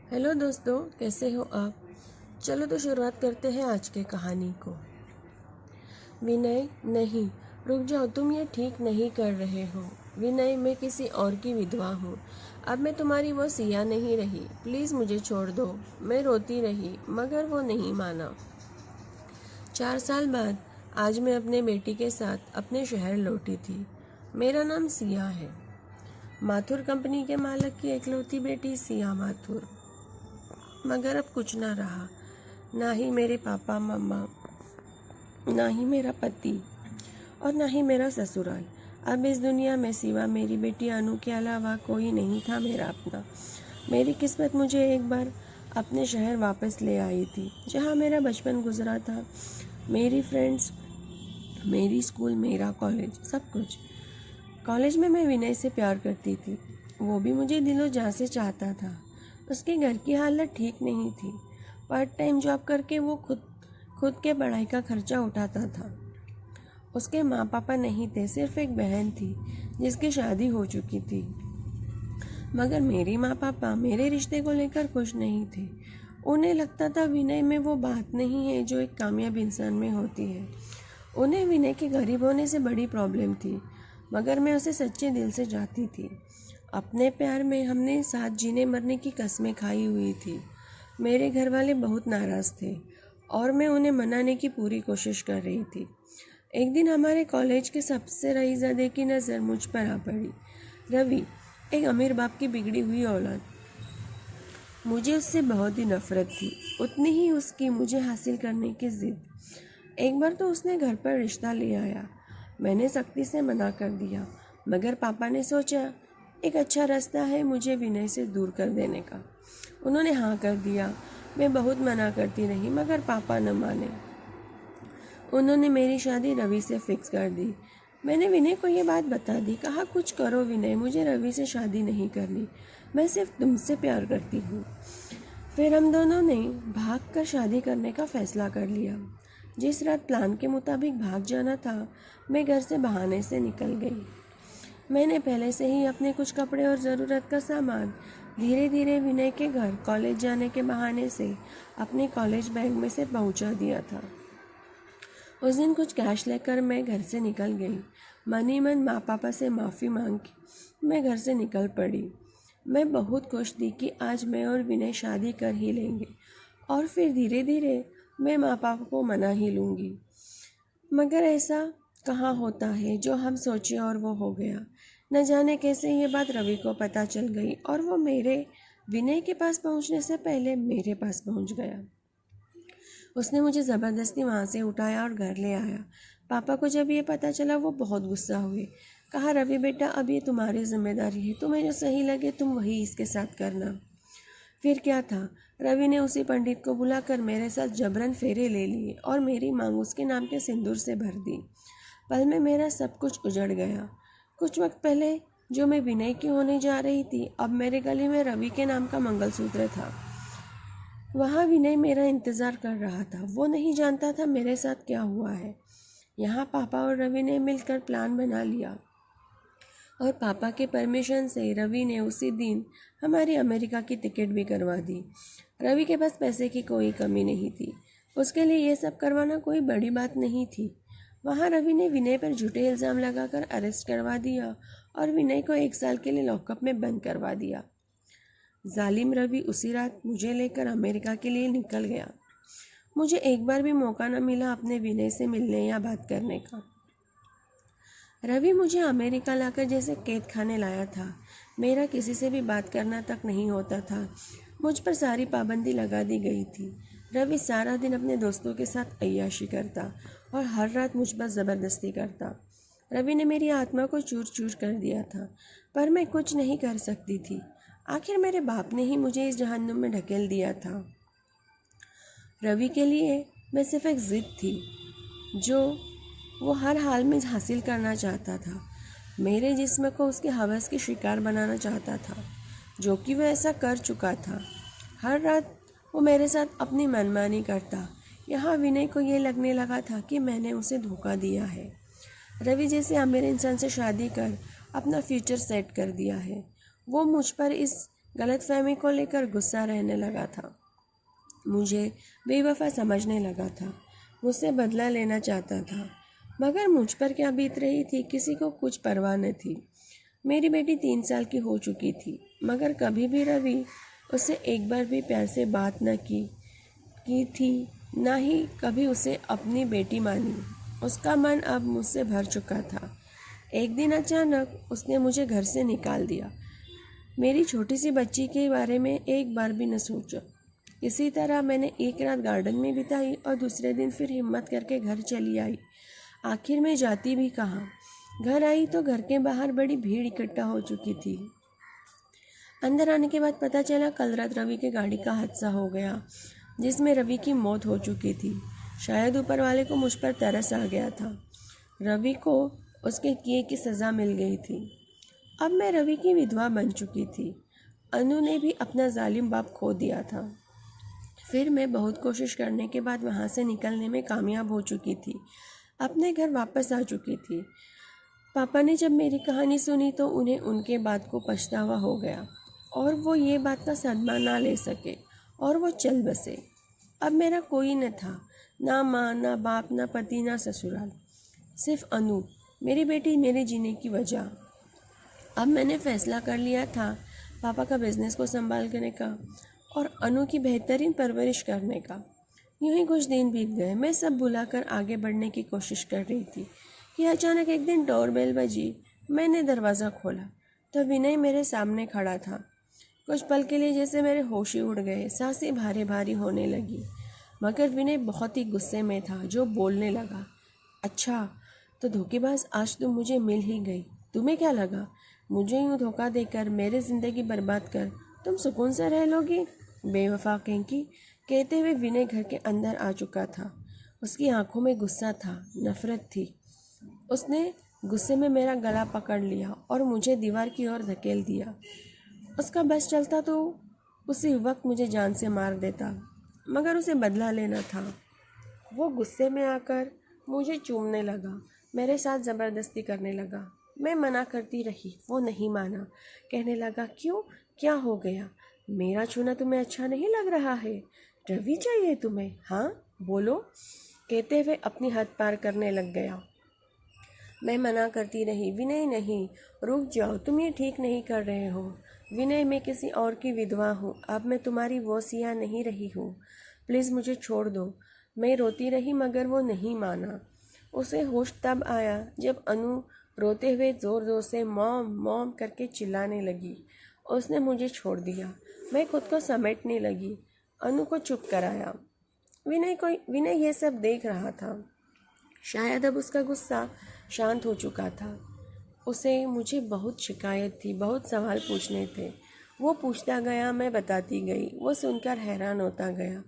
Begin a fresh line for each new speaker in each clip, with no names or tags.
Hello दोस्तों, कैसे हो आप। चलो तो शुरुआत करते हैं आज के कहानी को। विनय, नहीं, रुक जाओ, तुम ये ठीक नहीं कर रहे हो। विनय, मैं किसी और की विधवा हूँ। अब मैं तुम्हारी वो सिया नहीं रही। प्लीज़ मुझे छोड़ दो। मैं रोती रही मगर वो नहीं माना। 4 साल बाद आज मैं अपने बेटी के साथ अपने शहर लौटी थी। मेरा नाम सिया है। माथुर कंपनी के मालिक की इकलौती बेटी सिया माथुर। मगर अब कुछ ना रहा, ना ही मेरे पापा मम्मा, ना ही मेरा पति और ना ही मेरा ससुराल। अब इस दुनिया में सिवा मेरी बेटी अनु के अलावा कोई नहीं था मेरा अपना। मेरी किस्मत मुझे एक बार अपने शहर वापस ले आई थी, जहाँ मेरा बचपन गुजरा था। मेरी फ्रेंड्स, मेरी स्कूल, मेरा कॉलेज, सब कुछ। कॉलेज में मैं विनय से प्यार करती थी। वो भी मुझे दिलो जान से चाहता था। उसके घर की हालत ठीक नहीं थी। पार्ट टाइम जॉब करके वो खुद के पढ़ाई का खर्चा उठाता था। उसके माँ पापा नहीं थे, सिर्फ एक बहन थी जिसकी शादी हो चुकी थी। मगर मेरी माँ पापा मेरे रिश्ते को लेकर खुश नहीं थे। उन्हें लगता था विनय में वो बात नहीं है जो एक कामयाब इंसान में होती है। उन्हें विनय के गरीब होने से बड़ी प्रॉब्लम थी, मगर मैं उसे सच्चे दिल से चाहती थी। अपने प्यार में हमने साथ जीने मरने की कस्में खाई हुई थी। मेरे घर वाले बहुत नाराज़ थे और मैं उन्हें मनाने की पूरी कोशिश कर रही थी। एक दिन हमारे कॉलेज के सबसे रईसज़ादे की नज़र मुझ पर आ पड़ी। रवि, एक अमीर बाप की बिगड़ी हुई औलाद। मुझे उससे बहुत ही नफरत थी, उतनी ही उसकी मुझे हासिल करने की जिद। एक बार तो उसने घर पर रिश्ता ले आया। मैंने सख्ती से मना कर दिया, मगर पापा ने सोचा एक अच्छा रास्ता है मुझे विनय से दूर कर देने का। उन्होंने हाँ कर दिया। मैं बहुत मना करती रही मगर पापा न माने। उन्होंने मेरी शादी रवि से फिक्स कर दी। मैंने विनय को ये बात बता दी। कहा, कुछ करो विनय, मुझे रवि से शादी नहीं करनी, मैं सिर्फ तुमसे प्यार करती हूँ। फिर हम दोनों ने भाग कर शादी करने का फैसला कर लिया। जिस रात प्लान के मुताबिक भाग जाना था, मैं घर से बहाने से निकल गई। मैंने पहले से ही अपने कुछ कपड़े और ज़रूरत का सामान धीरे धीरे विनय के घर कॉलेज जाने के बहाने से अपने कॉलेज बैग में से पहुंचा दिया था। उस दिन कुछ कैश लेकर मैं घर से निकल गई। मन ही मन माँ पापा से माफ़ी मांग के मैं घर से निकल पड़ी। मैं बहुत खुश थी कि आज मैं और विनय शादी कर ही लेंगे और फिर धीरे धीरे मैं माँ पापा को मना ही लूँगी। मगर ऐसा कहाँ होता है, जो हम सोचे और वो हो गया। न जाने कैसे ये बात रवि को पता चल गई और वो मेरे विनय के पास पहुँचने से पहले मेरे पास पहुँच गया। उसने मुझे ज़बरदस्ती वहाँ से उठाया और घर ले आया। पापा को जब ये पता चला वो बहुत गुस्सा हुए। कहा, रवि बेटा, अब ये तुम्हारी जिम्मेदारी है, तुम्हें जो सही लगे तुम वही इसके साथ करना। फिर क्या था, रवि ने उसी पंडित को बुलाकर मेरे साथ जबरन फेरे ले लिए और मेरी मांग उसके नाम के सिंदूर से भर दी। पल में मेरा सब कुछ उजड़ गया। कुछ वक्त पहले जो मैं विनय की होने जा रही थी, अब मेरे गले में रवि के नाम का मंगलसूत्र था। वहाँ विनय मेरा इंतज़ार कर रहा था। वो नहीं जानता था मेरे साथ क्या हुआ है। यहाँ पापा और रवि ने मिलकर प्लान बना लिया और पापा के परमिशन से रवि ने उसी दिन हमारी अमेरिका की टिकट भी करवा दी। रवि के पास पैसे की कोई कमी नहीं थी, उसके लिए ये सब करवाना कोई बड़ी बात नहीं थी। वहाँ रवि ने विनय पर झूठे इल्ज़ाम लगाकर अरेस्ट करवा दिया और विनय को 1 साल के लिए लॉकअप में बंद करवा दिया। जालिम रवि उसी रात मुझे लेकर अमेरिका के लिए निकल गया। मुझे एक बार भी मौका न मिला अपने विनय से मिलने या बात करने का। रवि मुझे अमेरिका लाकर जैसे कैद खाने लाया था। मेरा किसी से भी बात करना तक नहीं होता था। मुझ पर सारी पाबंदी लगा दी गई थी। रवि सारा दिन अपने दोस्तों के साथ अय्याशी करता और हर रात मुझ पर ज़बरदस्ती करता। रवि ने मेरी आत्मा को चूर चूर कर दिया था, पर मैं कुछ नहीं कर सकती थी। आखिर मेरे बाप ने ही मुझे इस जहन्नुम में ढकेल दिया था। रवि के लिए मैं सिर्फ एक ज़िद थी जो वो हर हाल में हासिल करना चाहता था। मेरे जिस्म को उसके हवस की शिकार बनाना चाहता था, जो कि वह ऐसा कर चुका था। हर रात वो मेरे साथ अपनी मनमानी करता। यहाँ विनय को ये लगने लगा था कि मैंने उसे धोखा दिया है। रवि जैसे अमीर इंसान से शादी कर अपना फ्यूचर सेट कर दिया है। वो मुझ पर इस गलतफहमी को लेकर गुस्सा रहने लगा था। मुझे बेवफा समझने लगा था, मुझसे बदला लेना चाहता था, मगर मुझ पर क्या बीत रही थी किसी को कुछ परवाह न थी। मेरी बेटी 3 साल की हो चुकी थी, मगर कभी भी रवि उससे एक बार भी प्यार से बात न की थी, ना ही कभी उसे अपनी बेटी मानी। उसका मन अब मुझसे भर चुका था। एक दिन अचानक उसने मुझे घर से निकाल दिया। मेरी छोटी सी बच्ची के बारे में एक बार भी न सोचा। इसी तरह मैंने एक रात गार्डन में बिताई और दूसरे दिन फिर हिम्मत करके घर चली आई। आखिर में जाती भी कहाँ। घर आई तो घर के बाहर बड़ी भीड़ इकट्ठा हो चुकी थी। अंदर आने के बाद पता चला कल रात रवि के गाड़ी का हादसा हो गया, जिसमें रवि की मौत हो चुकी थी। शायद ऊपर वाले को मुझ पर तरस आ गया था। रवि को उसके किए की सज़ा मिल गई थी। अब मैं रवि की विधवा बन चुकी थी। अनु ने भी अपना जालिम बाप खो दिया था। फिर मैं बहुत कोशिश करने के बाद वहाँ से निकलने में कामयाब हो चुकी थी। अपने घर वापस आ चुकी थी। पापा ने जब मेरी कहानी सुनी तो उन्हें उनके बात को पछतावा हो गया और वो ये बात का सदमा ना ले सके और वो चल बसे। अब मेरा कोई न था, ना माँ, ना बाप, ना पति, ना ससुराल, सिर्फ अनु, मेरी बेटी, मेरे जीने की वजह। अब मैंने फैसला कर लिया था पापा का बिजनेस को संभालने का और अनु की बेहतरीन परवरिश करने का। यूं ही कुछ दिन बीत गए। मैं सब भुलाकर आगे बढ़ने की कोशिश कर रही थी कि अचानक एक दिन डोरबेल बजी। मैंने दरवाज़ा खोला तो विनय मेरे सामने खड़ा था। कुछ पल के लिए जैसे मेरे होश ही उड़ गए, सांसें भारी भारी होने लगी। मगर विनय बहुत ही गुस्से में था, जो बोलने लगा, अच्छा तो धोखेबाज, आज तुम मुझे मिल ही गई। तुम्हें क्या लगा मुझे यूँ धोखा देकर, मेरी ज़िंदगी बर्बाद कर तुम सुकून से रह लोगी? बेवफा कहीं, कहते हुए विनय घर के अंदर आ चुका था। उसकी आंखों में गुस्सा था, नफरत थी। उसने गुस्से में मेरा गला पकड़ लिया और मुझे दीवार की ओर धकेल दिया। उसका बस चलता तो उसी वक्त मुझे जान से मार देता, मगर उसे बदला लेना था। वो गुस्से में आकर मुझे चूमने लगा, मेरे साथ ज़बरदस्ती करने लगा। मैं मना करती रही, वो नहीं माना। कहने लगा, क्यों, क्या हो गया? मेरा छूना तुम्हें अच्छा नहीं लग रहा है? रवि चाहिए तुम्हें? हाँ बोलो, कहते हुए अपनी हद पार करने लग गया। मैं मना करती रही, विनय नहीं, रुक जाओ, तुम ये ठीक नहीं कर रहे हो। विनय, मैं किसी और की विधवा हूँ, अब मैं तुम्हारी वो सिया नहीं रही हूँ, प्लीज़ मुझे छोड़ दो। मैं रोती रही मगर वो नहीं माना। उसे होश तब आया जब अनु रोते हुए ज़ोर ज़ोर से मॉम मॉम करके चिल्लाने लगी। उसने मुझे छोड़ दिया। मैं खुद को समेटने लगी, अनु को चुप कराया। विनय ये सब देख रहा था। शायद अब उसका गुस्सा शांत हो चुका था। उसे मुझे बहुत शिकायत थी, बहुत सवाल पूछने थे। वो पूछता गया, मैं बताती गई। वो सुनकर हैरान होता गया,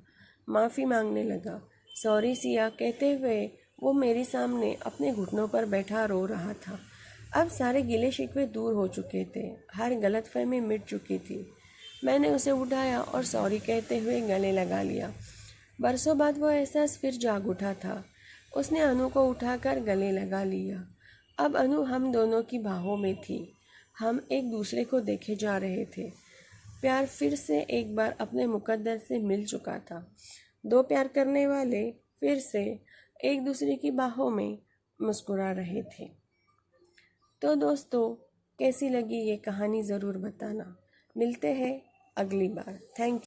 माफ़ी मांगने लगा। सॉरी सिया, कहते हुए वो मेरे सामने अपने घुटनों पर बैठा रो रहा था। अब सारे गिले शिकवे दूर हो चुके थे, हर गलतफहमी मिट चुकी थी। मैंने उसे उठाया और सॉरी कहते हुए गले लगा लिया। बरसों बाद वो एहसास फिर जाग उठा था। उसने अनु को उठाकर गले लगा लिया। अब अनु हम दोनों की बाहों में थी। हम एक दूसरे को देखे जा रहे थे। प्यार फिर से एक बार अपने मुकद्दर से मिल चुका था। दो प्यार करने वाले फिर से एक दूसरे की बाहों में मुस्कुरा रहे थे। तो दोस्तों, कैसी लगी ये कहानी ज़रूर बताना। मिलते हैं अगली बार। Thank you.